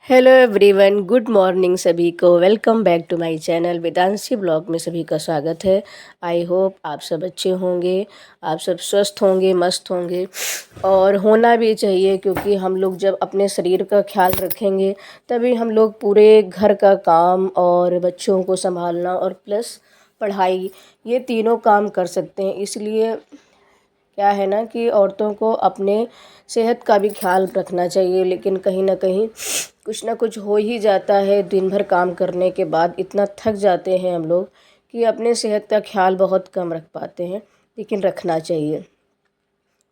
Hello everyone, good morning सभी को। Welcome back to my channel Vedanshi blog में सभी का स्वागत है। आई होप आप सब अच्छे होंगे, आप सब स्वस्थ होंगे, मस्त होंगे और होना भी चाहिए, क्योंकि हम लोग जब अपने शरीर का ख्याल रखेंगे तभी हम लोग पूरे घर का काम और बच्चों को संभालना और प्लस पढ़ाई, ये तीनों काम कर सकते हैं। इसलिए क्या है ना कि औरतों को अपने सेहत का भी ख्याल रखना चाहिए, लेकिन कहीं ना कहीं कुछ ना कुछ हो ही जाता है। दिन भर काम करने के बाद इतना थक जाते हैं हम लोग कि अपने सेहत का ख्याल बहुत कम रख पाते हैं, लेकिन रखना चाहिए।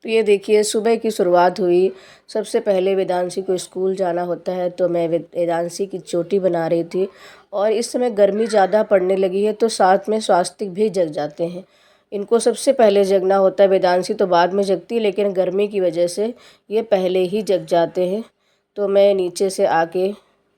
तो ये देखिए, सुबह की शुरुआत हुई। सबसे पहले वेदांशी को स्कूल जाना होता है, तो मैं वेदांशी की चोटी बना रही थी। और इस समय गर्मी ज़्यादा पड़ने लगी है, तो साथ में स्वास्तिक भी जग जाते हैं। इनको सबसे पहले जगना होता है, वेदांशी तो बाद में जगती है, लेकिन गर्मी की वजह से ये पहले ही जग जाते हैं। तो मैं नीचे से आके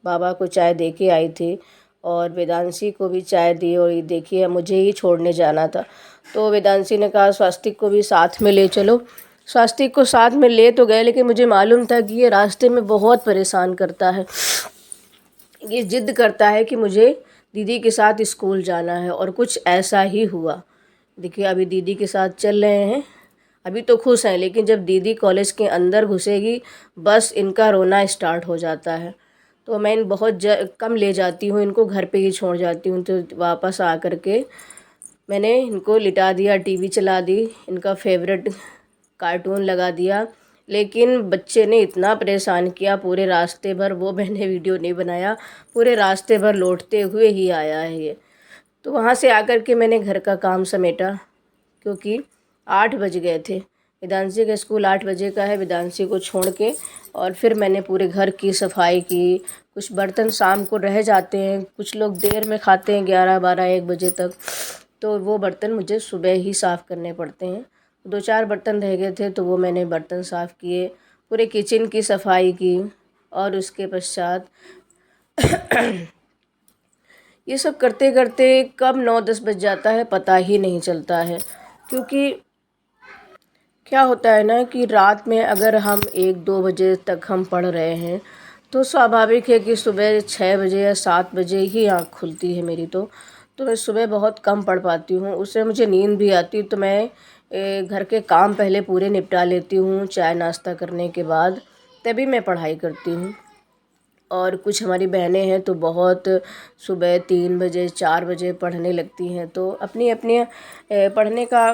बाबा को चाय दे के आई थी और वेदांशी को भी चाय दी। और ये देखिए, मुझे ही छोड़ने जाना था, तो वेदांशी ने कहा स्वास्तिक को भी साथ में ले चलो। स्वास्तिक को साथ में ले तो गए, लेकिन मुझे मालूम था कि ये रास्ते में बहुत परेशान करता है। ये ज़िद करता है कि मुझे दीदी के साथ स्कूल जाना है, और कुछ ऐसा ही हुआ। देखिए, अभी दीदी के साथ चल रहे हैं। अभी तो खुश हैं, लेकिन जब दीदी कॉलेज के अंदर घुसेगी बस इनका रोना स्टार्ट हो जाता है। तो मैं बहुत कम ले जाती हूँ इनको, घर पे ही छोड़ जाती हूँ। तो वापस आ कर के मैंने इनको लिटा दिया, टीवी चला दी, इनका फेवरेट कार्टून लगा दिया। लेकिन बच्चे ने इतना परेशान किया पूरे रास्ते भर, वो मैंने वीडियो नहीं बनाया। पूरे रास्ते भर लौटते हुए ही आया है ये। तो वहाँ से आकर के मैंने घर का काम समेटा, क्योंकि 8 बज गए थे। वेदांशी का स्कूल 8 बजे का है। वेदांशी को छोड़ के और फिर मैंने पूरे घर की सफाई की। कुछ बर्तन शाम को रह जाते हैं, कुछ लोग देर में खाते हैं 11, 12, 1 बजे तक, तो वो बर्तन मुझे सुबह ही साफ़ करने पड़ते हैं। 2-4 बर्तन रह गए थे, तो वो मैंने बर्तन साफ़ किए। पूरे किचन की सफाई की, और उसके पश्चात ये सब करते करते कब 9-10 बज जाता है पता ही नहीं चलता है। क्योंकि क्या होता है ना कि रात में अगर हम 1-2 बजे तक हम पढ़ रहे हैं, तो स्वाभाविक है कि सुबह 6 बजे या 7 बजे ही आँख खुलती है मेरी। तो मैं सुबह बहुत कम पढ़ पाती हूँ, उससे मुझे नींद भी आती है। तो मैं घर के काम पहले पूरे निपटा लेती हूँ, चाय नाश्ता करने के बाद तभी मैं पढ़ाई करती हूँ। और कुछ हमारी बहनें हैं तो बहुत सुबह 3 बजे 4 बजे पढ़ने लगती हैं। तो अपनी अपनी पढ़ने का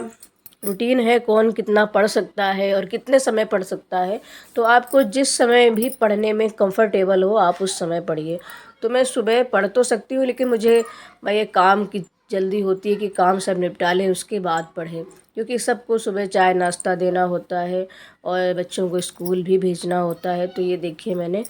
रूटीन है, कौन कितना पढ़ सकता है और कितने समय पढ़ सकता है। तो आपको जिस समय भी पढ़ने में कंफर्टेबल हो आप उस समय पढ़िए। तो मैं सुबह पढ़ तो सकती हूँ, लेकिन मुझे भाई ये काम की जल्दी होती है कि काम सब निपटा लें उसके बाद पढ़ें, क्योंकि सबको सुबह चाय नाश्ता देना होता है और बच्चों को स्कूल भी भेजना होता है। तो ये देखिए, मैंने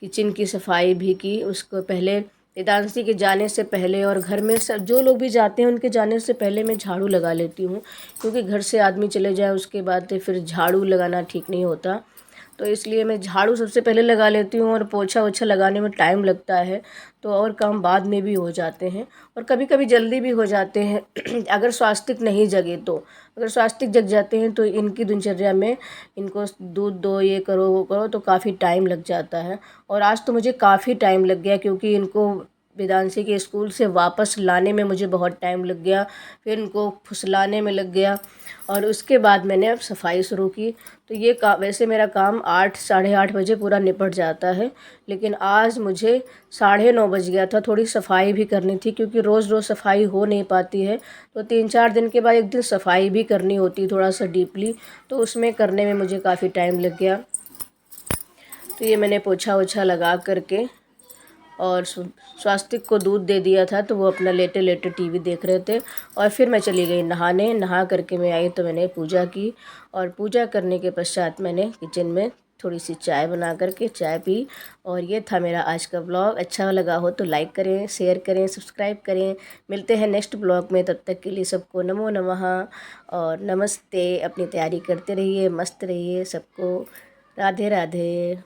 किचन की सफाई भी की। उसको पहले वेदांशी के जाने से पहले, और घर में सब जो लोग भी जाते हैं उनके जाने से पहले मैं झाड़ू लगा लेती हूँ, क्योंकि घर से आदमी चले जाए उसके बाद फिर झाड़ू लगाना ठीक नहीं होता। तो इसलिए मैं झाड़ू सबसे पहले लगा लेती हूँ, और पोछा ओछा लगाने में टाइम लगता है, तो और काम बाद में भी हो जाते हैं, और कभी कभी जल्दी भी हो जाते हैं। अगर स्वास्तिक नहीं जगे तो, अगर स्वास्तिक जग जाते हैं तो इनकी दिनचर्या में इनको दूध दो, ये करो वो करो, तो काफ़ी टाइम लग जाता है। और आज तो मुझे काफ़ी टाइम लग गया, क्योंकि इनको वेदांशी के स्कूल से वापस लाने में मुझे बहुत टाइम लग गया, फिर इनको फुसलाने में लग गया, और उसके बाद मैंने अब सफाई शुरू की। तो ये वैसे मेरा काम 8 साढ़े 8 बजे पूरा निपट जाता है, लेकिन आज मुझे 9:30 बज गया था। थोड़ी सफाई भी करनी थी, क्योंकि रोज़ रोज़ सफाई हो नहीं पाती है, तो 3-4 दिन के बाद एक दिन सफाई भी करनी होती है थोड़ा सा डीपली, तो उसमें करने में मुझे काफ़ी टाइम लग गया। तो ये मैंने पोछा ओछा लगा करके और स्वास्तिक को दूध दे दिया था, तो वो अपना लेटे लेटे टीवी देख रहे थे। और फिर मैं चली गई नहाने। नहा करके मैं आई तो मैंने पूजा की, और पूजा करने के पश्चात मैंने किचन में थोड़ी सी चाय बना करके चाय पी। और ये था मेरा आज का ब्लॉग। अच्छा लगा हो तो लाइक करें, शेयर करें, सब्सक्राइब करें। मिलते हैं नेक्स्ट ब्लॉग में, तब तक के लिए सबको नमो नमः और नमस्ते। अपनी तैयारी करते रहिए, मस्त रहिए। सबको राधे राधे।